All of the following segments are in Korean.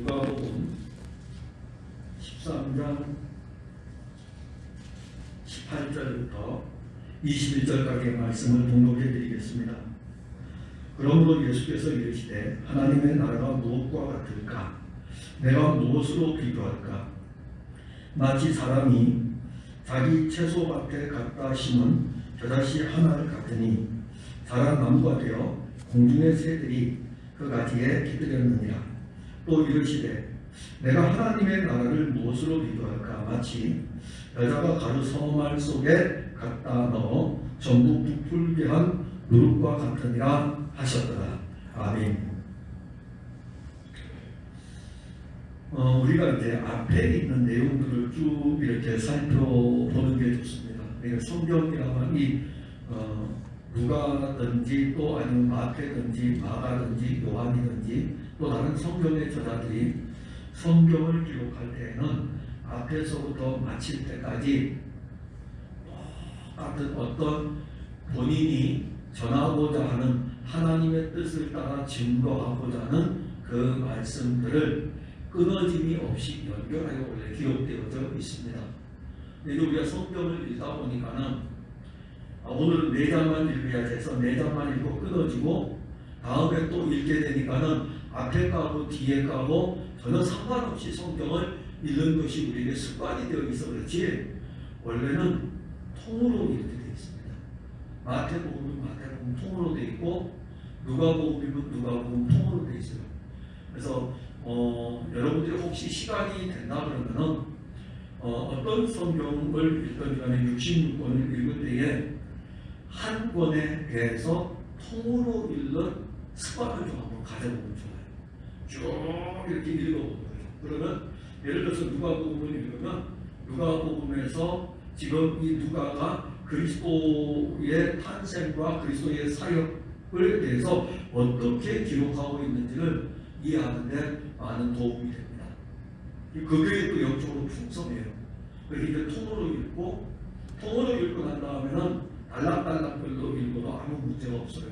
누가복음 13장 18절부터 21절까지의 말씀을 봉독해 드리겠습니다. 그러므로 예수께서 이르시되 하나님의 나라가 무엇과 같을까? 내가 무엇으로 비교할까? 마치 사람이 자기 채소밭에 갖다 심은 벼자씨 하나를 같으니 자란 나무가 되어 공중의 새들이 그 가지에 깃들였느니라. 또 이르시되 내가 하나님의 나라를 무엇으로 비교할까? 마치 여자가 가루 서말 속에 갖다 넣어 전부 부풀게 한 누룩과 같으니라 하셨더라. 아멘. 우리가 이제 앞에 있는 내용들을 쭉 이렇게 살펴보는 게 좋습니다. 성경이라면 이 누가든지 또 아니면 마태든지 마가든지 요한이든지 또 다른 성경의 저자들이 성경을 기록할 때에는 앞에서부터 마칠 때까지 똑같은 어떤 본인이 전하고자 하는 하나님의 뜻을 따라 증거하고자 하는 그 말씀들을 끊어짐이 없이 연결하여 원래 기록되어져 있습니다. 근데 우리가 성경을 읽다 보니까는 오늘은 4장만 읽어야지 해서 4장만 읽고 끊어지고 다음에 또 읽게 되니까는 앞에 까고 뒤에 까고 전혀 상관없이 성경을 읽는 것이 우리에게 습관이 되어 있어 그렇지 원래는 통으로 이렇게 되어 있습니다. 마태복음은 마태복음 통으로 되어 있고 누가복음은 누가복음 통으로 되어 있어요. 그래서 여러분들이 혹시 시간이 된다 그러면은 어떤 성경을 읽던 간에 66권을 읽을 때에 한 권에 대해서 통으로 읽는 습관을 좀 한번 가져보면 좋아요. 쭉 이렇게 읽어보는 거예요. 그러면 예를 들어서 누가복음을 읽으면 누가복음에서 지금 이 누가가 그리스도의 탄생과 그리스도의 사역을 대해서 어떻게 기록하고 있는지를 이해하는 데 많은 도움이 됩니다. 그게 또 영적으로 풍성해요. 그래서 이제 통으로 읽고 난 다음에는 단락단락별로 읽어도 아무 문제가 없어요.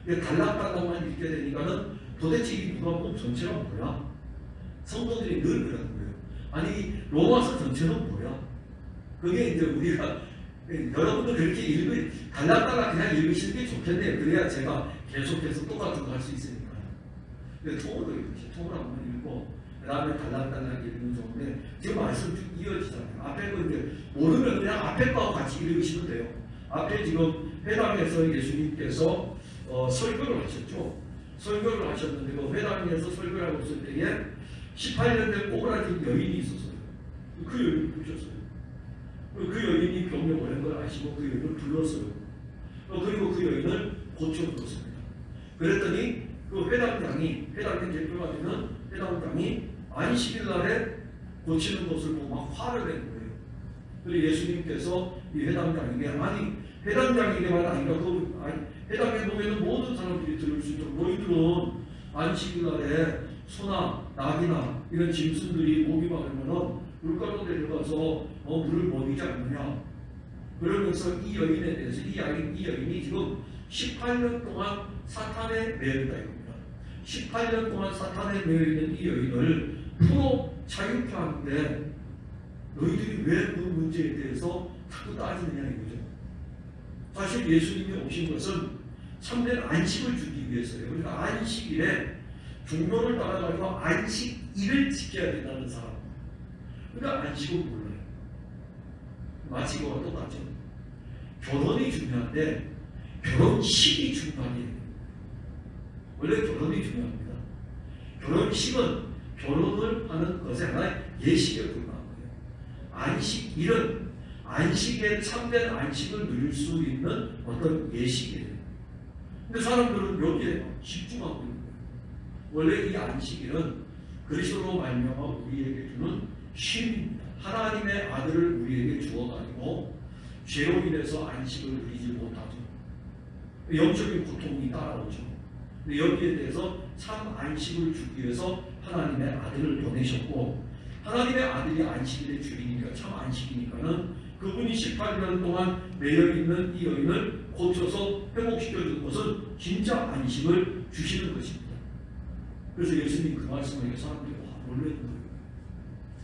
단락단락만 읽게 되니까는 도대체 이 누가복음 전체가 뭐야? 성도들이 늘 그러는 거예요. 아니 로마서 전체는 뭐야? 그게 이제 우리가 여러분도 그렇게 단락단락 그냥 읽으시는 게 좋겠네요. 그래야 제가 계속해서 똑같은 거 할 수 있으니까요. 통으로 읽으시, 통으로 한번 읽고 그 다음에 단락단락 읽는 좋은데 지금 말씀 쭉 이어지잖아요. 앞에 거 이제 모르면 그냥 앞에 거하고 같이 읽으시면 돼요. 앞에 지금 회당에서 예수님께서 설교를 하셨죠. 설교를 하셨는데 그 회당에서 설교를 하고 있을 때에 18년 된 꼬그라진 여인이 있었어요. 그 여인을 부르셨어요. 그 여인이 병에 오는 걸 아시고 그 여인을 불렀어요. 그리고 그 여인을 고쳐주었습니다. 그랬더니 그 회당장이 대표가 되는 회당장이 안식일 날에 고치는 것을 보고 막 화를 낸 거예요. 그래서 예수님께서 이 회당장에게 아니 회당장에게만 아니라 회당에 보면 모든 사람들이 들을 수 있도록 너희들은 안식일 날에 소나 낙이나 이런 짐승들이 목이 마르면 물가로 내려가서 물을 먹이지 않느냐. 그러면서 이 여인에 대해서 이 여인이 지금 18년 동안 사탄에 매여있다 이겁니다. 18년 동안 사탄에 매여있는 이 여인을 풀어 자유케 하는데 너희들이 왜 그 문제에 대해서 자꾸 따지느냐 이거죠. 사실 예수님이 오신 것은 참된 안식을 주기 위해서요. 그러니까 안식일에 종교를 따라가지고 안식일을 지켜야 된다는 사람. 그러니까 안식은 몰라요. 마치 이거와 똑같죠. 결혼이 중요한데 결혼식이 중요하게 원래 결혼이 중요합니다. 결혼식은 결혼을 하는 것에 하나의 예식에 불과한 거예요. 안식일은 안식에 참된 안식을 누릴 수 있는 어떤 예식이에요. 근데 사람들은 여기에 집중하고 있는 거예요. 원래 이 안식일은 그리스도로 말미암아 우리에게 주는 쉼입니다. 하나님의 아들을 우리에게 주어가지고 죄로 인해서 안식을 누리지 못하죠. 영적인 고통이 따라오죠. 근데 여기에 대해서 참 안식을 주기 위해서 하나님의 아들을 보내셨고 하나님의 아들이 안식일의 주인이니까 참 안식이니까는 그분이 18년 동안 매여있는 이 여인을 고쳐서 회복시켜준 것은 진짜 안식을 주시는 것입니다. 그래서 예수님 그 말씀을 사람들이 놀라는 거예요.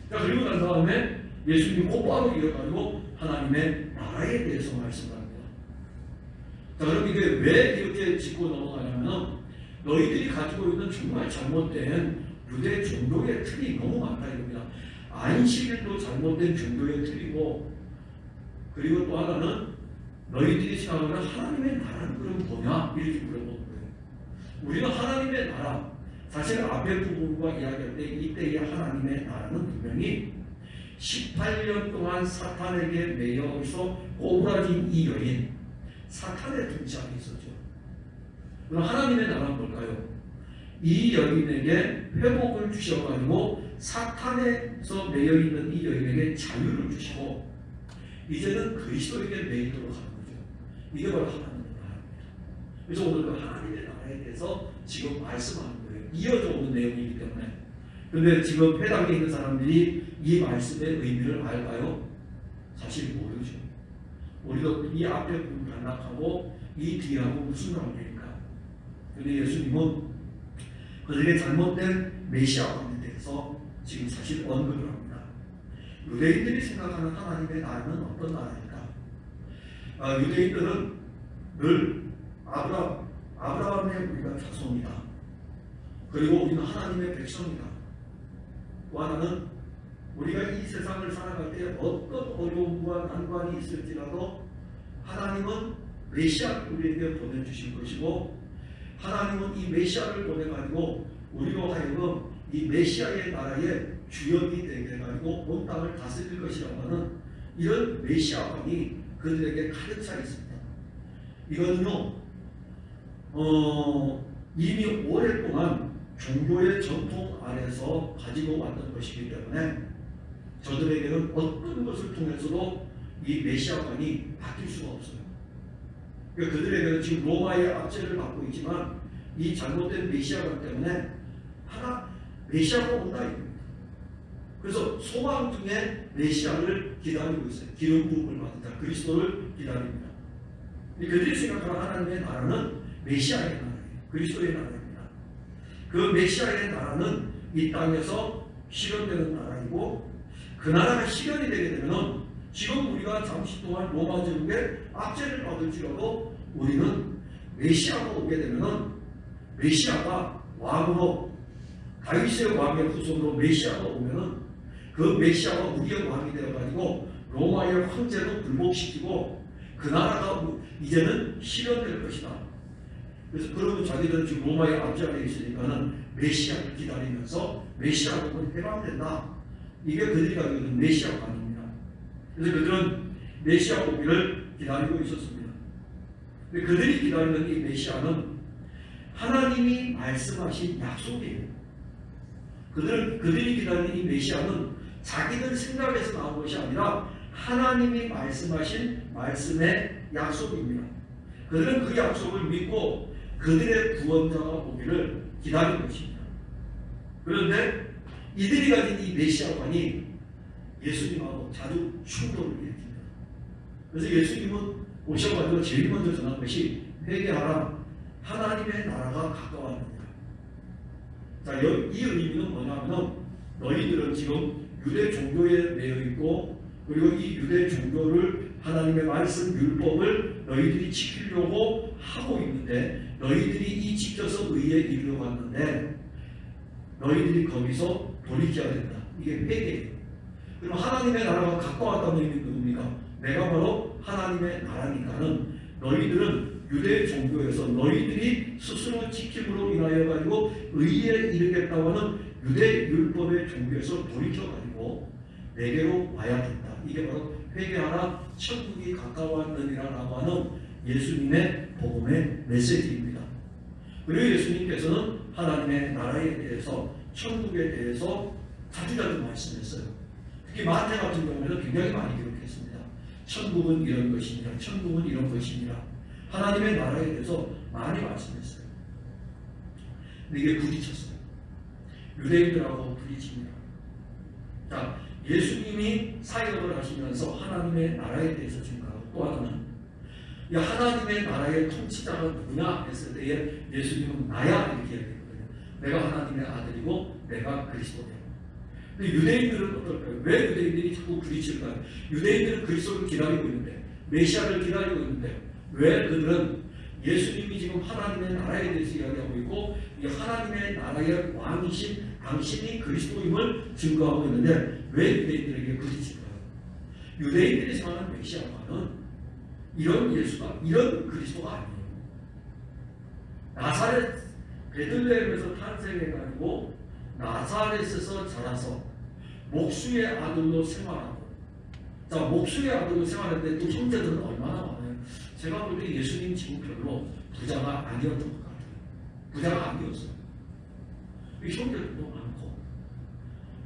자, 그리고 난 다음에 예수님이 곧바로 이어가지고 하나님의 나라에 대해서 말씀합니다. 자, 그럼 이게 왜 이렇게 짚고 넘어가냐면 너희들이 가지고 있는 정말 잘못된 유대 종교의 틀이 너무 많다 이겁니다. 안식일도 잘못된 종교의 틀이고, 그리고 또 하나는 너희들이 생각하는 하나님의 나라는 그럼 뭐냐 이렇게 물어보는 거예요. 우리는 하나님의 나라, 사실 앞에 부분과 이야기할 때 이때의 하나님의 나라는 분명히 18년 동안 사탄에게 매여서 꼬부라진 이 여인, 사탄의 통치 안에 있었죠. 그럼 하나님의 나라는 뭘까요? 이 여인에게 회복을 주셔가지고 사탄에서 매여있는 이 여인에게 자유를 주시고 이제는 그리스도에게 매이도록 하는 거죠. 이게 바로 하나님의 나라입니다. 그래서 오늘 그 하나님의 나라에 대해서 지금 말씀하는 거예요. 이어져 오는 내용이기 때문에. 그런데 지금 회당에 있는 사람들이 이 말씀의 의미를 알까요? 사실 모르죠. 우리도 이 앞에 부분 반락하고 이 뒤하고 무슨 관계일까? 그런데 예수님은 그들의 잘못된 메시아관에 대해서 지금 사실 언급을 합니다. 유대인들이 생각하는 하나님의 나라는 어떤 나라일까? 유대인들은 늘 아브라함의 우리가 자손이다. 그리고 우리는 하나님의 백성이다. 또 하나는 우리가 이 세상을 살아갈 때 어떤 어려움과 난관이 있을지라도 하나님은 메시아를 우리에게 보내주신 것이고, 하나님은 이 메시아를 보내가지고 우리로 하여금 이 메시아의 나라의 주역이 되게 해가지고 온 땅을 다스릴 것이라고 하는 이런 메시아관이 그들에게 가득 차 있습니다. 이거는요, 이미 오랫동안 종교의 전통 안에서 가지고 왔던 것이기 때문에 저들에게는 어떤 것을 통해서도 이 메시아관이 바뀔 수가 없어요. 그러니까 그들에게는 지금 로마의 압제를 받고 있지만 이 잘못된 메시아관 때문에 메시아가 온다 이겁니다. 그래서 소망 중에 메시아를 기다리고 있어요. 기름 부음을 받은 자 그리스도를 기다립니다. 그들이 생각하는 하나님의 나라는 메시아의 나라예요. 그리스도의 나라입니다. 그 메시아의 나라는 이 땅에서 실현되는 나라이고, 그 나라가 실현이 되게 되면 지금 우리가 잠시 동안 로마 제국의 압제를 받을지라도 우리는 메시아가 오게 되면 메시아가 왕으로, 다윗의 왕의 후손으로 메시아가 오면은 그 메시아가 우리의 왕이 되어가지고 로마의 황제도 굴복시키고 그 나라가 이제는 실현될 것이다. 그래서 그러면 자기들은 지금 로마의 압제가 있으니까는 메시아를 기다리면서 메시아가 오면 해방된다. 이게 그들이 가지고 있는 메시아관입니다. 그래서 그들은 메시아 오기를 기다리고 있었습니다. 그들이 기다리는 이 메시아는 하나님이 말씀하신 약속이에요. 그들이 기다리는 이 메시아는 자기들 생각에서 나온 것이 아니라 하나님이 말씀하신 말씀의 약속입니다. 그들은 그 약속을 믿고 그들의 구원자가 오기를 기다린 것입니다. 그런데 이들이 가진 이 메시아관이 예수님하고 자주 충돌을 일으킵니다. 그래서 예수님은 오셔가지고 제일 먼저 전한 것이 회개하라, 하나님의 나라가 가까웠느니라. 자, 이 의미는 뭐냐면 너희들은 지금 유대 종교에 매여 있고, 그리고 이 유대 종교를 하나님의 말씀 율법을 너희들이 지키려고 하고 있는데, 너희들이 이 지켜서 의에 이르러 갔는데 너희들이 거기서 돌이켜야 된다. 이게 회개예요. 그럼 하나님의 나라가 가까웠다는 의미는 누굽니까? 내가 바로 하나님의 나라니까는 너희들은 유대 종교에서 너희들이 스스로 지킴으로 인하여 가지고 의에 이르겠다고 하는 유대 율법의 종교에서 돌이켜 가지고 내게로 와야 된다. 이게 바로 회개하라, 천국이 가까웠느니라라고 하는 예수님의 복음의 메시지입니다. 그리고 예수님께서는 하나님의 나라에 대해서, 천국에 대해서 자주자주 말씀했어요. 특히 마태 같은 경우에는 굉장히 많이 기록했습니다. 천국은 이런 것이니라, 천국은 이런 것이니라. 하나님의 나라에 대해서 많이 말씀했어요. 근데 이게 부딪혔어요. 유대인들하고 부딪힙니다. 자, 예수님이 사역을 하시면서 하나님의 나라에 대해서 증거하고, 또 하나는 하나님의 나라의 통치자가 누구냐 했을 때에 예수님은 나야 이렇게 얘기했거든요. 내가 하나님의 아들이고 내가 그리스도다. 근데 유대인들은 어떨까요? 왜 유대인들이 자꾸 부딪힐까요? 유대인들은 그리스도를 기다리고 있는데, 메시아를 기다리고 있는데, 왜 그들은 예수님이 지금 하나님의 나라에 대해서 이야기하고 있고, 이 하나님의 나라의 왕이신 당신이 그리스도임을 증거하고 있는데, 왜 유대인들에게 부딪힐까요? 유대인들이 생각하는 메시아와는 이런 예수가, 이런 그리스도가 아니에요. 나사렛 베들레헴에서 탄생해가지고 나사렛에서 자라서 목수의 아들로 생활하고, 자, 목수의 아들로 생활했는데 또 형제들은 얼마나 많아요. 제가 볼 때 예수님 지금 별로 부자가 아니었던 것 같아요. 부자가 아니었어요. 형제들도 많고,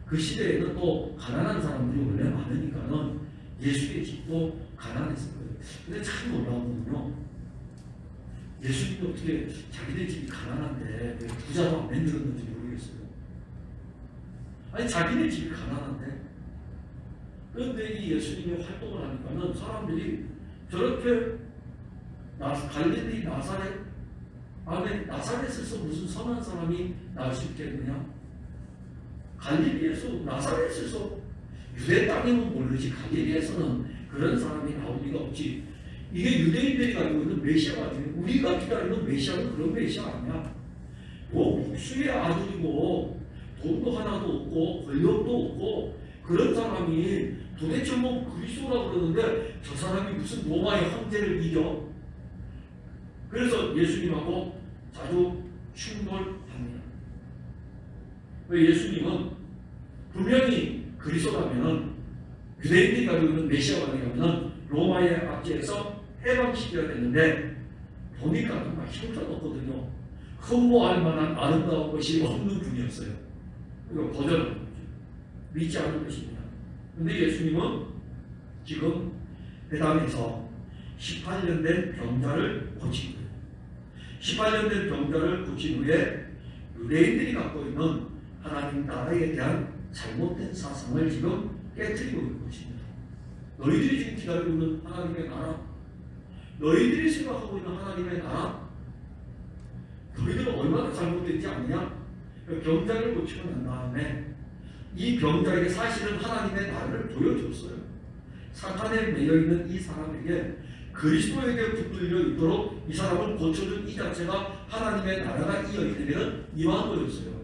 그 시대에는 또 가난한 사람들이 원래 많으니까는 예수의 집도 가난했을 거예요. 근데 참 놀라운 건요, 예수님이 어떻게 자기네 집이 가난한데 왜 부자도 안 만들었는지 모르겠어요. 아니, 자기네 집이 가난한데, 그런데 이 예수님이 활동을 하니까는 사람들이 저렇게 갈릴리 나사렛 안에, 나사렛에서 무슨 선한 사람이 나올 수 있겠느냐? 갈릴리에서, 나사렛에서, 유대 땅이면 모르지 갈릴리에서는 그런 사람이 나올 리가 없지. 이게 유대인들이 가지고 있는 메시아가 아니에요. 우리가 기다리는 메시아는 그런 메시아 아니야. 뭐 목수의 아들이고 돈도 하나도 없고 권력도 없고 그런 사람이 도대체 뭐 그리스도라 그러는데 저 사람이 무슨 로마의 황제를 이겨? 그래서 예수님하고 자주 충돌합니다. 왜? 예수님은 분명히 그리스도라면은, 유대인들이 가지고 있는 메시아가 아니라면은 로마의 압제에서 해방시켜야 되는데, 보니까 정말 형편없거든요. 흠모할 만한 아름다운 것이 없는 분이었어요. 이거 거절하는 거죠. 믿지 않는 것입니다. 그런데 예수님은 지금 회당에서 18년 된 병자를 고친 거예요. 18년 된 병자를 고친 후에 유대인들이 갖고 있는 하나님 나라에 대한 잘못된 사상을 지금 깨트리고 있는 것입니다. 너희들이 지금 기다리고 있는 하나님의 나라, 너희들이 생각하고 있는 하나님의 나라, 너희들은 얼마나 잘못된지 아느냐? 병자를 고치고 난 다음에 이 병자에게 사실은 하나님의 나라를 보여줬어요. 사탄에 매여있는 이 사람에게 그리스도에게 붙들려 있도록 이 사람을 고쳐준 이 자체가 하나님의 나라가 이어있는 이만 거였어요.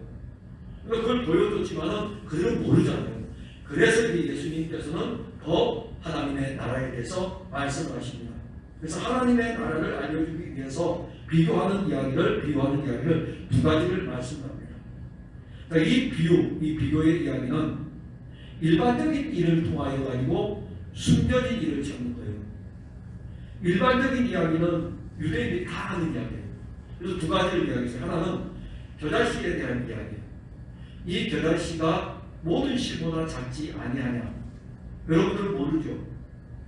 그러니까 그걸 보여줬지만은 그들은 모르잖아요. 그래서 예수님께서는 더 하나님의 나라에 대해서 말씀하십니다. 그래서 하나님의 나라를 알려주기 위해서 비교하는 이야기를 두 가지를 말씀합니다. 그러니까 이 비교의 이야기는 일반적인 일을 통하여 가지고 숨겨진 일을 찾는 거예요. 일반적인 이야기는 유대인들이 다 하는 이야기예요. 그래서 두 가지를 이야기했어요. 하나는 겨자씨에 대한 이야기예요. 이 겨자씨가 모든 씨보다 작지 아니하냐. 여러분들은 모르죠.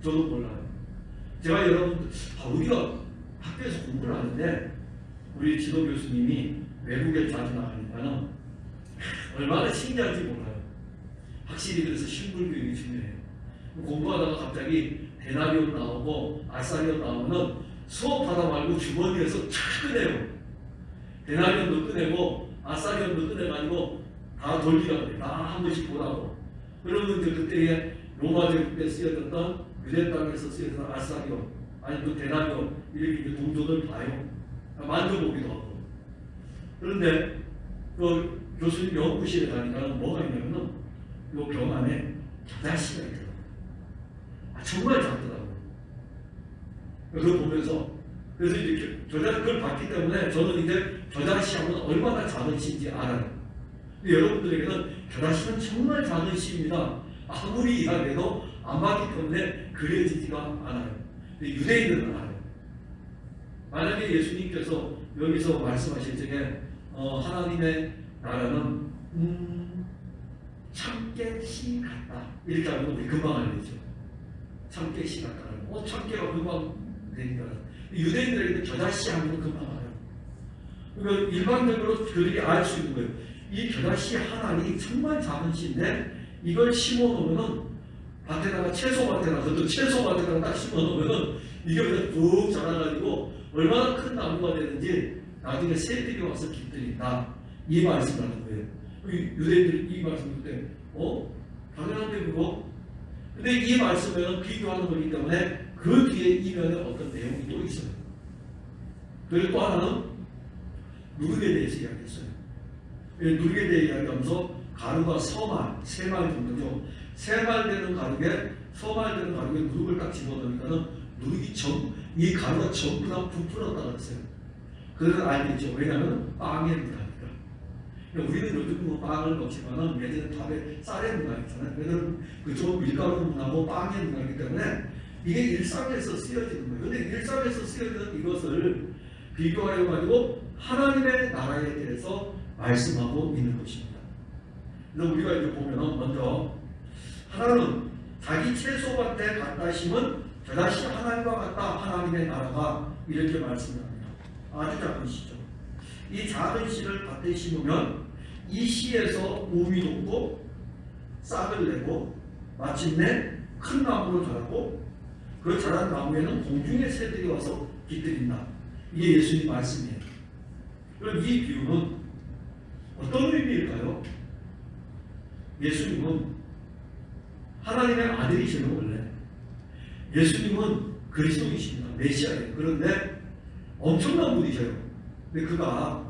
저도 몰라요. 제가 여러분들, 우리가 학교에서 공부를 하는데 우리 지도 교수님이 외국에 자주 나가니까는 얼마나 신기한지 몰라요. 확실히 그래서 신불교육이 중요해요. 공부하다가 갑자기 데나리온 나오고 아사리온 나오면 수업하다 말고 주머니에서 쫙 꺼내요. 데나리온도 꺼내고 아사리온도 꺼내가지고 다 돌리라고 해요. 다 한 번씩 보라고. 그러면 이제 그때에 로마 제국 때 쓰여졌던 유대 땅에서 쓰여졌던 아사리온, 아니 그 데나리온 이렇게 동전을 봐요. 만져보기도 하고. 그런데 그 교수님 연구실에 가니까 뭐가 있냐면은 이 병 안에 겨자씨가 있더라고요. 정말 작더라고요. 그걸 보면서, 그래서 이제 그걸 봤기 때문에 저는 이제 겨자씨 하면 얼마나 작은 씨인지 알아요. 근데 여러분들에게는 겨자씨는 정말 작은 씨입니다. 아무리 이야기해도 안 봤기 때문에 그려지지가 않아요. 근데 유대인들은 알아요. 만약에 예수님께서 여기서 말씀하실 적에 하나님의 나라는 참깨씨 같다 이렇게 하면 우리 금방 알겠죠. 참깨씨 같다는 참깨가 금방 되니까. 유대인들에게는 겨자씨 하면 금방 알아요. 그러니까 일반적으로 그들이 알 수 있는 거예요. 이 겨자씨 하나니 정말 작은 씨인데 이걸 심어 놓으면은 밭에다가 채소밭에다가 그것도 채소밭에다가 딱 심어 놓으면은 이게 그냥 쭉 자라가지고 얼마나 큰 나무가 되는지 나중에 새들이 와서 깃들인다. 이 말씀을 하는 거예요. 유대인들이 이 말씀을 때 당연한데 그거. 근데 이 말씀에는 비교하는 거기 때문에 그 뒤에 이면에 어떤 내용이 또 있어요. 그리고 또 하나는 누룩에 대해서 이야기했어요. 누룩에 대해 이야기하면서 가루가 서말, 세말 정도죠. 세말 되는 가루에 서말 되는 가루에 누룩을 딱 집어넣으니까는 누룩이 이 가루가 전부 다 부풀었다 그랬어요. 그걸 알겠죠. 왜냐하면 빵에 묻으니까. 우리는 요즘 뭐 빵을 먹지만은 예전에 밥에 쌀에 묻어 있잖아요. 그들은 그쪽 밀가루 묻하고 빵에 묻기 때문에 이게 일상에서 쓰여지는 거예요. 근데 일상에서 쓰여지는 이것을 비교하여 가지고 하나님의 나라에 대해서 말씀하고 있는 것입니다. 그래서 우리가 이제 보면은 먼저 하나는 자기 채소밭에 갖다 심은 저다시 하나님과 같다 하나님의 나라가 이렇게 말씀합니다. 아주 작은 시죠. 이 작은 씨를 밭에 심으면 이 씨에서 우미 돋고 싹을 내고 마침내 큰 나무로 자라고 그 자란 나무에는 공중의 새들이 와서 깃들인다. 이게 예수님 말씀이에요. 그럼 이 비유는 어떤 의미일까요? 예수님은 하나님의 아들이시는 원래. 예수님은 그리스도이십니다. 메시아예요. 그런데 엄청난 분이셔요. 근데 그가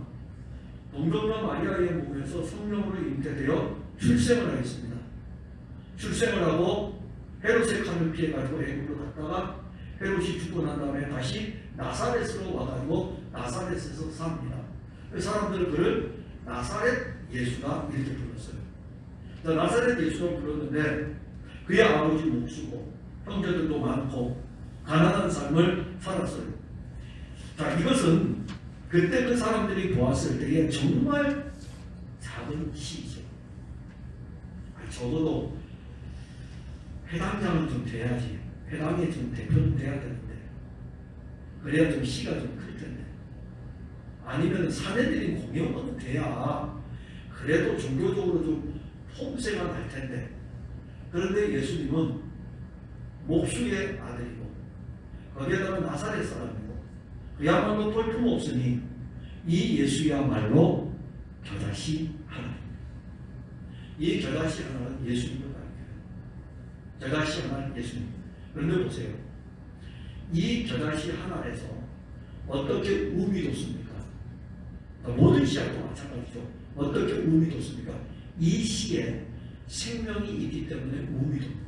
동정녀 마리아의 몸에서 성령으로 잉태되어 출생을 하였습니다. 출생을 하고 헤롯의 칼을 피해가지고 애굽으로 갔다가 헤롯이 죽고 난 다음에 다시 나사렛으로 와가지고 나사렛에서 삽니다. 사람들은 그를 나사렛 예수가 이렇게 불렀어요. 나사렛 예수가 불렀는데 그의 아버지 목수고 형제들도 많고 가난한 삶을 살았어요. 자, 이것은 그때 그 사람들이 보았을 때에 정말 작은 시이죠. 적어도 회당장은 좀 돼야지. 회당에 좀 대표는 돼야 되는데 그래야 좀 시가 좀 클 텐데 아니면 사내들이 공연은 돼야 그래도 종교적으로 좀 폼새가 날 텐데 그런데 예수님은 목수의 아들이고 거기에다가 나사렛 사람이고 그야말로 볼품없으니 이 예수야말로 겨자씨 하나. 이 겨자씨 하나는 예수님을 가리켜요. 겨자씨 하나는 예수님. 그런데 보세요. 이 겨자씨 하나에서 어떻게 우미 돋습니까? 모든 씨앗도 마찬가지죠. 어떻게 우미 돋습니까? 이 씨에 생명이 있기 때문에 우미 돋습니다.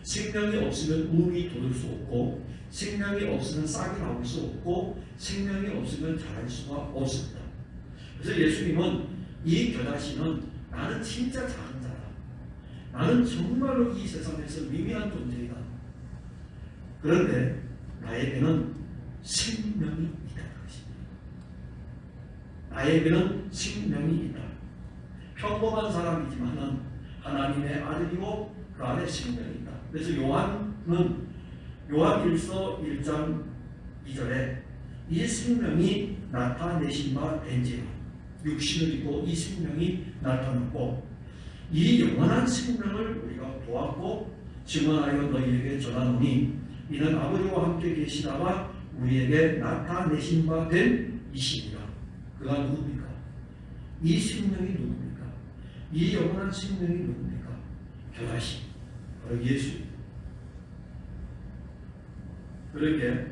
생명이 없으면 우미 돋을 수 없고 생명이 없으면 싹이 나올 수 없고 생명이 없으면 자랄 수가 없습니다. 그래서 예수님은 이 겨자씨는 나는 진짜 작은 자다. 나는 정말로 이 세상에서 미미한 존재이다. 그런데 나에게는 생명이 있다는 것입니다. 나에게는 생명이 있다. 평범한 사람이지만은 하나님의 아들이고 그 안에 생명이 있다. 그래서 요한은 요한일서 1장 2절에 이 생명이 나타내신 바 된지라 육신을 입고 이 생명이 나타났고 이 영원한 생명을 우리가 보았고 증언하여 너희에게 전하노니 이는 아버지와 함께 계시다가 우리에게 나타내신 바 된 이시니라. 그가 누굽니까? 이 생명이 누굽니까? 이 영원한 생명이 누굽니까? 겨자씨, 바로 예수입니다. 그렇게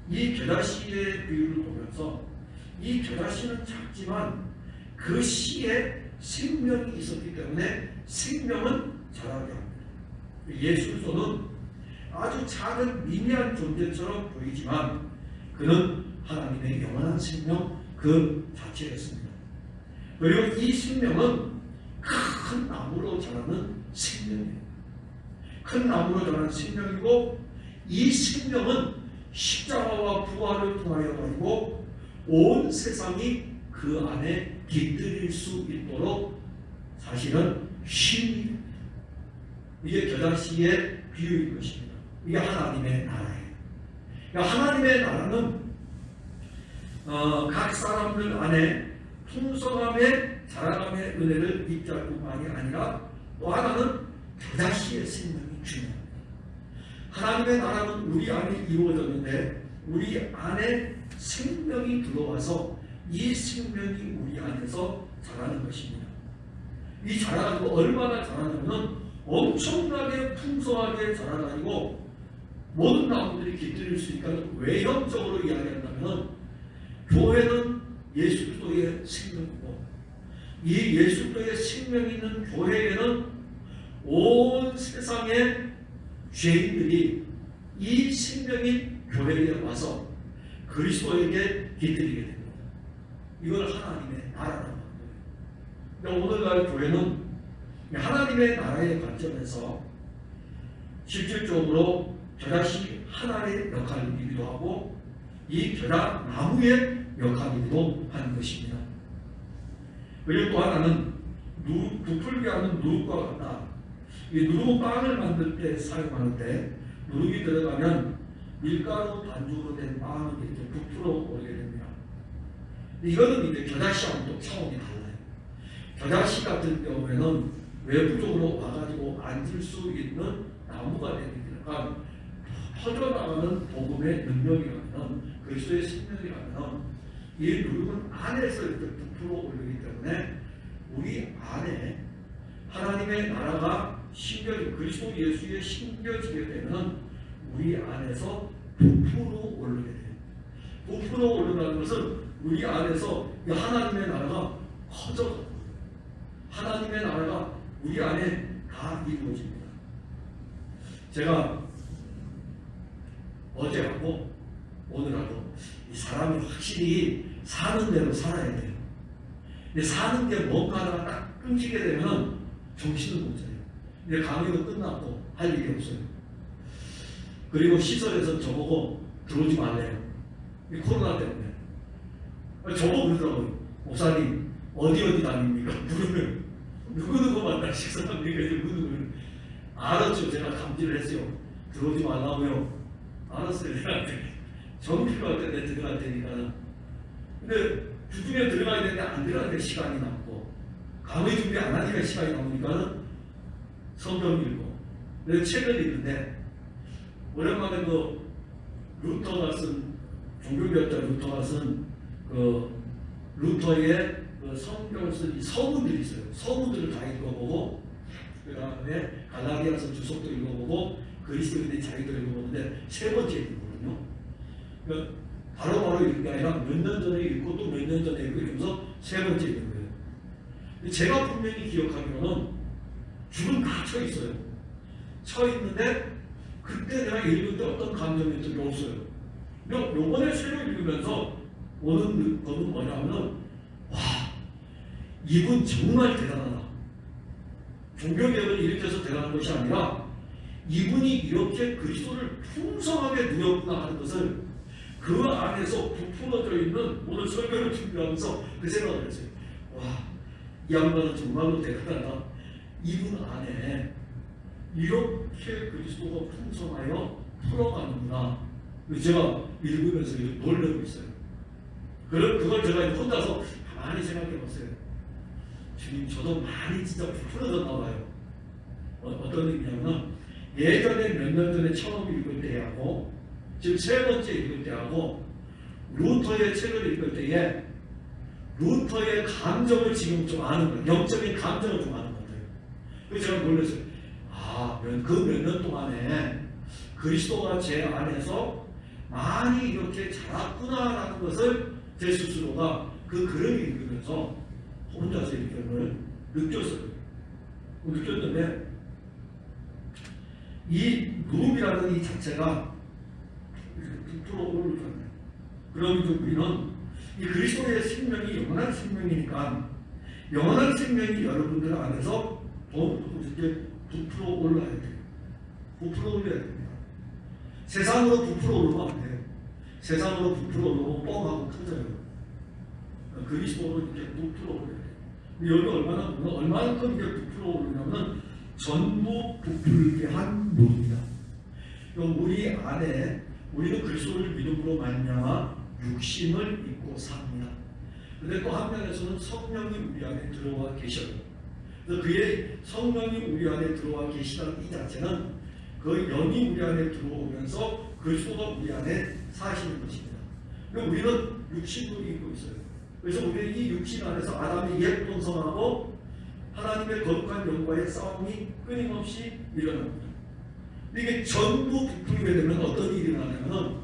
이 겨자씨의 비유를 보면서 이 겨자씨는 작지만 그 씨에 생명이 있었기 때문에 생명은 자라게 합니다. 예수는 아주 작은 미미한 존재처럼 보이지만 그는 하나님의 영원한 생명 그 자체였습니다. 그리고 이 생명은 큰 나무로 자라는 생명이에요. 큰 나무로 자라는 생명이고 이 생명은 십자가와 부활을 통하여 가지고 온 세상이 그 안에 깃들일 수 있도록 사실은 힘이 이게 겨자씨의 비유인 것입니다. 이게 하나님의 나라예요. 그러니까 하나님의 나라는 각 사람들 안에 풍성함의 자라감의 은혜를 입자할 뿐만이 아니라 또 하나는 겨자씨의 생명이 중요합니다. 하나님의 나라는 우리 안에 이루어졌는데 우리 안에 생명이 들어와서 이 생명이 우리 안에서 자라는 것입니다. 이 자라가지고 얼마나 자라냐면 엄청나게 풍성하게 자라가지고 모든 나무들이 깃들일 수 있으니까 외형적으로 이야기한다면 교회는 예수 그리스도의 생명이고 이 예수 그리스도의 생명이 있는 교회에는 온 세상의 죄인들이 이 생명인 교회에 와서 그리스도에게 깃들이게 됩니다. 이걸 하나님의 나라라고 합니다. 그러니까 오늘날 교회는 하나님의 나라의 관점에서 실질적으로 겨자씨 하나의 역할이기도 하고 이 겨자 나무의 역할이기도 하는 것입니다. 그리고 또 하나는 부풀게 하는 누룩과 같다. 이 누룩은 빵을 만들 때 사용하는데 누룩이 들어가면 밀가루 반죽으로 된 빵이 이렇게 부풀어 오르게 됩니다. 이거는 이제 겨자씨하고 또 차원이 달라요. 겨자씨 같은 경우에는 외부적으로 와가지고 앉을 수 있는 나무가 되니까 퍼져나가는 복음의 능력이라면 그리스도의 생명이라면 이 누룩은 안에서 이렇게 부풀어 오르기 때문에 우리 안에 하나님의 나라가 심겨지고 그리스도 예수에 심겨지게 되면 우리 안에서 부풀어 오르게 돼요. 부풀어 오른다는 것은 우리 안에서 하나님의 나라가 커져가고 하나님의 나라가 우리 안에 다 이루어집니다. 제가 어제하고 오늘하고 이 사람이 확실히 사는 대로 살아야 돼요. 근데 사는 게 뭔가가 딱 끊기게 되면 정신을 못 차려요. 근데 강의도 끝났고 할 일이 없어요. 그리고 시설에서 저보고 들어오지 말래요. 이 코로나 때문에. 저보고 그러더라고요. 목사님 어디 다닙니까? 물으면 누구누구 만나 식사합니까? 누구누구. 알았죠. 제가 감지를 했어요. 들어오지 말라고요. 알았어요. 내가 정필 할 때 내 들어갈 테니까. 근데 주중에 들어가야 되는데 안 들어가니까 시간이 남고 강의 준비 안 하니까 시간이 남으니까 성경 읽고 내가 책을 읽는데 오랜만에 그 루터가 쓴 종교개혁자 루터가 쓴 그 루터의 그 성경을 쓴 이 서문들이 있어요. 서문들을 다 읽어보고 그 다음에 갈라디아서 주석도 읽어보고 그리스도인들이 자기도 읽어보는데 세 번째 읽거든요. 그러니까 바로바로 읽는 게 아니라 몇 년 전에 읽고 또 몇 년 전에 읽고 이러면서 세 번째 읽는 거예요. 제가 분명히 기억하기로는 줄은 다 쳐 있어요. 쳐 있는데 그때 내가 읽을 때 어떤 감정이었는지 없어요. 요번에 새로 읽으면서 오는 것은 뭐냐면 와 이분 정말 대단하다. 종교개혁을 일으켜서 대단한 것이 아니라 이분이 이렇게 그리스도를 풍성하게 누렸구나 하는 것을 그 안에서 부풀어져 있는 오늘 설교를 준비하면서 그 생각을 했어요. 와, 이 양반은 정말로 대단하다. 이분 안에 이렇게 그리스도가 풍성하여 풀어가는구나. 제가 읽으면서 놀라고 있어요. 그걸 제가 혼자서 가만히 생각해 봤어요. 주님, 저도 많이 진짜 부풀어졌나 봐요. 어떤 의미냐면 예전에 몇 년 전에 처음 읽을 때하고 지금 세 번째 읽을 때하고 루터의 책을 읽을 때에 루터의 감정을 지금 좀 아는 거예요. 영적인 감정을 좀 아는 것 같아요. 그래서 제가 놀랐어요. 그 몇 년 동안에 그리스도가 제 안에서 많이 이렇게 자랐구나라는 것을 제 스스로가 그 글을 읽으면서 혼자서 이렇게 느꼈어요. 느꼈는데 이 누룩이라는 이 자체가 부풀어 오르잖아요. 그러면 우리는 이 그리스도의 생명이 영원한 생명이니까 영원한 생명이 여러분들 안에서 이렇게 부풀어 올라야 돼요. 부풀어 올려야 됩니다. 세상으로 부풀어 오르면 안 돼요. 세상으로 부풀어 오르면 뻥하고 터져요. 그리스도로 이렇게 부풀어 올려야 돼요. 여기 얼마만큼 이렇게 부풀어 오르냐면 전부 부풀게 한 물입니다. 우리 안에 우리는 그리스도를 믿음으로 말미암아 육신을 입고 삽니다. 그런데 또 한면에서는 성령이 우리 안에 들어와 계셔요. 그래서 그의 성령이 우리 안에 들어와 계시다는 이 자체는 그 영이 우리 안에 들어오면서 그리스도가 우리 안에 사시는 것입니다. 우리는 육신도 입고 있어요. 그래서 우리 이 육신 안에서 아담의 옛 본성하고 하나님 하나님의 거룩한 영과의 싸움이 끊임없이 일어납니다. 이게 전부 부풀게 되면 어떤 일이 일어나냐면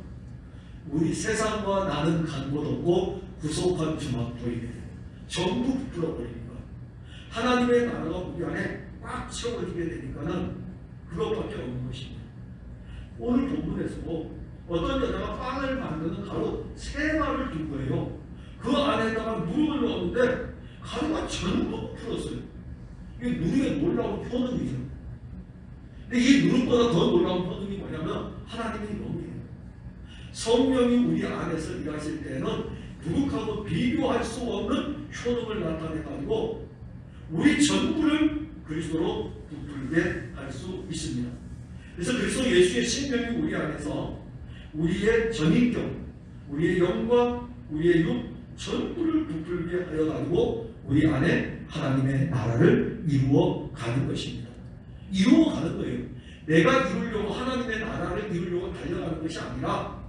우리 세상과 나는 간 곳 없고 구속한 주만 보이게 돼요. 전부 부풀어 버립니다. 하나님의 나라가 우리 안에 꽉 채워지게 되니까는 그것밖에 없는 것입니다. 오늘 본문에서 어떤 여자가 빵을 만드는 가루 3마리를 둔 거예요. 그 안에다가 누룩을 넣었는데 가루가 전부 풀었어요. 이게 누룩의 놀라운 효능이죠. 근데 이 누룩보다 더 놀라운 효능이 뭐냐면 하나님의 영이에요. 성령이 우리 안에서 일하실 때는 누룩하고 비교할 수 없는 효능을 나타내가지고 우리 전부를 그리스도로 부풀게 할 수 있습니다. 그래서 그리스도 예수의 생명이 우리 안에서 우리의 전인격, 우리의 영과 우리의 육 전부를 부풀게 하여 가지고 우리 안에 하나님의 나라를 이루어 가는 것입니다. 이루어 가는 거예요. 내가 이루려고 하나님의 나라를 이루려고 달려가는 것이 아니라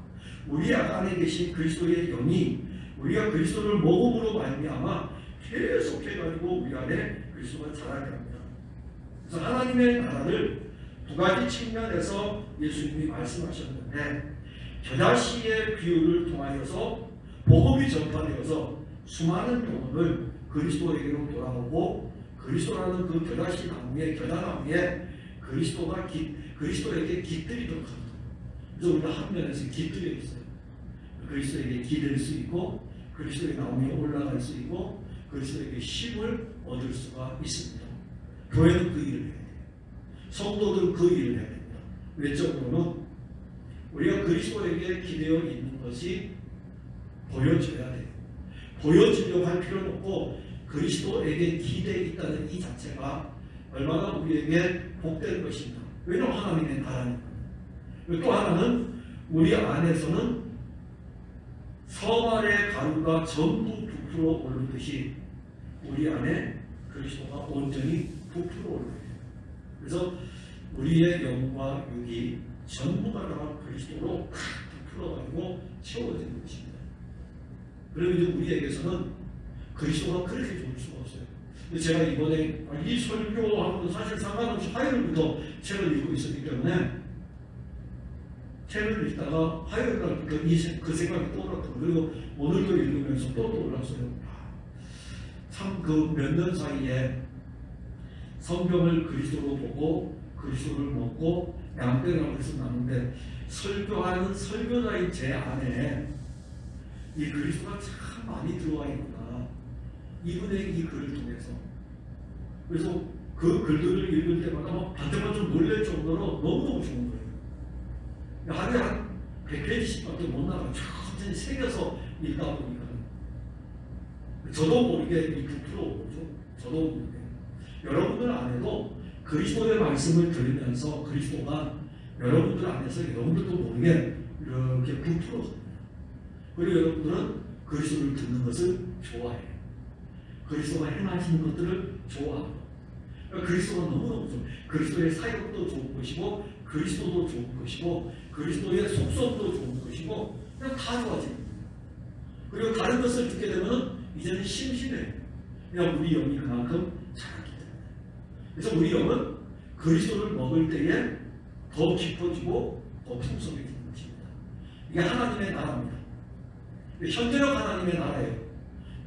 우리 안에 계신 그리스도의 영이 우리가 그리스도를 먹음으로 말미암아 계속해가지고 우리 안에 그리스도가 자라게 합니다. 그래서 하나님의 나라를 2가지 측면에서 예수님이 말씀하셨는데 겨자씨의 비유를 통하여서 복음이 전파되어서 수많은 영혼을 그리스도에게로 돌아오고 그리스도라는 그 겨자씨 나무에 겨자나무에 그리스도에게 깃들이도록 합니다. 그래서 우리가 한 면에서 깃들여 있어요. 그리스도에게 기댈 수 있고 그리스도의 나무에 올라갈 수 있고 그리스도에게 힘을 얻을 수가 있습니다. 교회는 그 일을 해야 돼요. 성도들은 그 일을 해야 됩니다. 외적으로는 우리가 그리스도에게 기대어 있는 것이 보여져야 돼요. 보여지려고 할 필요는 없고 그리스도에게 기대어 있다는 이 자체가 얼마나 우리에게 복된 것입니다. 왜냐하면 하나님의 나라니까. 또 하나는 우리 안에서는 서말의 가루가 전부 부풀어 오르듯이 우리 안에 그리스도가 온전히 부풀어 오르게 돼요. 그래서 우리의 영과 육이 전부가 다 그리스도로 부풀어가지고 채워지는 것입니다. 그러면 이제 우리에게서는 그리스도가 그렇게 좋을 수가 없어요. 제가 이번에 이 설교하고는 사실 상관없이 화요일부터 책을 읽고 있었기 때문에 책을 읽다가 화요일날 그 생각이 떠올랐고 그리고 오늘도 읽으면서 또 떠올랐어요. 참 그 몇 년 사이에 성경을 그리스도로 보고 그리스도를 먹고 양떼라고 해서 나는데 설교하는 설교자인 제 안에 이 그리스도가 참 많이 들어와 있구나. 이분의 이 글을 통해서. 그래서 그 글들을 읽을 때마다 막 반대만 좀 놀랄 정도로 너무너무 좋은 거예요. 하루에 한 100페이지씩밖에 못 나가 천천히 새겨서 읽다 보니까 저도 모르게 이 부풀어 오죠. 저도 모르게. 여러분들 안에도 그리스도의 말씀을 들으면서 그리스도가 여러분들 안에서 여러분들도 모르게 이렇게 부풀어 갑니다. 그리고 여러분들은 그리스도를 듣는 것을 좋아해요. 그리스도가 행하시는 것들을 좋아하고 그리스도가 너무너무 좋아요. 그리스도의 사역도 좋은 것이고 그리스도도 좋은 것이고 그리스도의 속성도 좋은 것이고 그냥 다 좋아지는 거예요. 그리고 다른 것을 듣게 되면 이제는 심심해요. 그냥 우리 영이 그만큼 자랐기 때문에. 그래서 우리 영은 그리스도를 먹을 때에 더 깊어지고 더 풍성해지는 것입니다. 이게 하나님의 나라입니다. 현재적 하나님의 나라예요.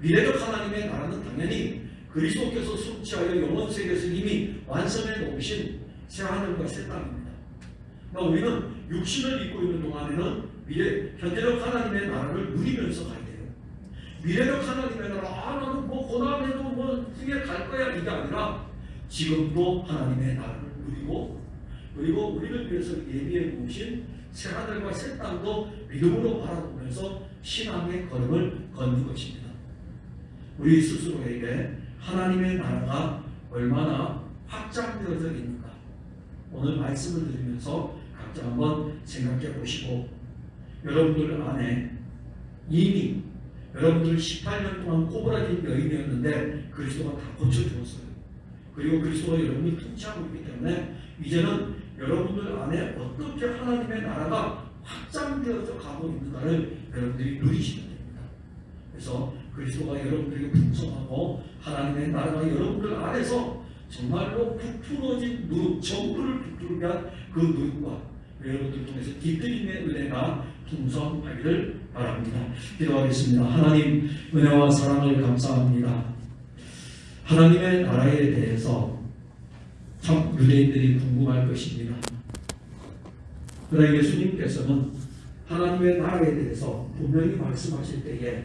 미래적 하나님의 나라는 당연히 그리스도께서 성취하여 영원 세계에서 이미 완성해 놓으신 새 하늘과 새 땅입니다. 그러니까 우리는 육신을 입고 있는 동안에는 현재적 하나님의 나라를 누리면서 가야 돼요. 미래적 하나님의 나라, 나는 뭐 고난해도 뭐 후에 갈 거야 이게 아니라 지금도 하나님의 나라를 누리고 그리고 우리를 위해서 예비해 놓으신 새 하늘과 새 땅도 믿음으로 바라보면서 신앙의 걸음을 걷는 것입니다. 우리 스스로에게 하나님의 나라가 얼마나 확장되어져 있는가 오늘 말씀을 들으면서 각자 한번 생각해 보시고 여러분들 안에 이미 여러분들 18년 동안 꼬부라진 여인이었는데 그리스도가 다 고쳐주었어요. 그리고 그리스도가 여러분을 통치하고 있기 때문에 이제는 여러분들 안에 어떻게 하나님의 나라가 확장되어져 가고 있는가를 여러분들이 누리시면 됩니다. 그래서 그리스도가 여러분들에게 풍성하고 하나님의 나라가 여러분들 안에서 정말로 부풀어진 누룩, 정부를 부풀게 한 그 누룩과 여러분들 통해서 깃들임의 은혜가 풍성하기를 바랍니다. 기도하겠습니다. 하나님 은혜와 사랑을 감사합니다. 하나님의 나라에 대해서 참 유대인들이 궁금할 것입니다. 그러나 예수님께서는 하나님의 나라에 대해서 분명히 말씀하실 때에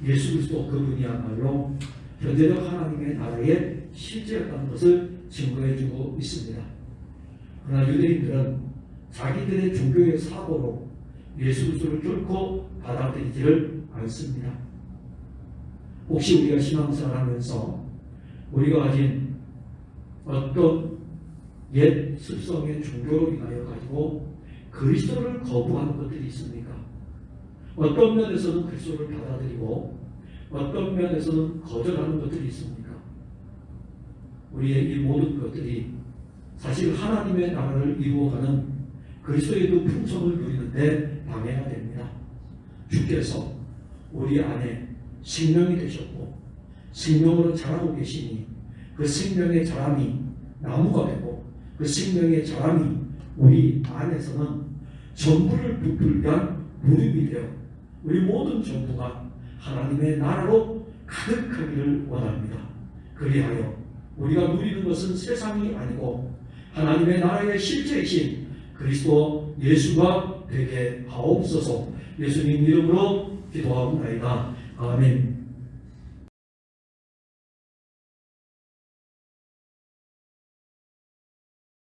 예수 그리스도 그분이야말로 현재적 하나님의 나라의 실제였다는 것을 증거해주고 있습니다. 그러나 유대인들은 자기들의 종교의 사고로 예수 그리스도를 뚫고 받아들이지를 않습니다. 혹시 우리가 신앙생활하면서 우리가 가진 어떤 옛 습성의 종교로 인하여 가지고 그리스도를 거부하는 것들이 있습니까? 어떤 면에서는 그리스도를 받아들이고 어떤 면에서는 거절하는 것들이 있습니까? 우리의 이 모든 것들이 사실 하나님의 나라를 이루어가는 그리스도의 그 풍성을 누리는데 방해가 됩니다. 주께서 우리 안에 생명이 되셨고 생명으로 자라고 계시니 그 생명의 자람이 나무가 되고 그 생명의 자람이 우리 안에서는 전부를 부풀게 한 무릎이 되어 우리 모든 전부가 하나님의 나라로 가득하기를 원합니다. 그리하여 우리가 누리는 것은 세상이 아니고 하나님의 나라의 실제이신 그리스도 예수가 되게 하옵소서. 예수님 이름으로 기도하옵나이다. 아멘.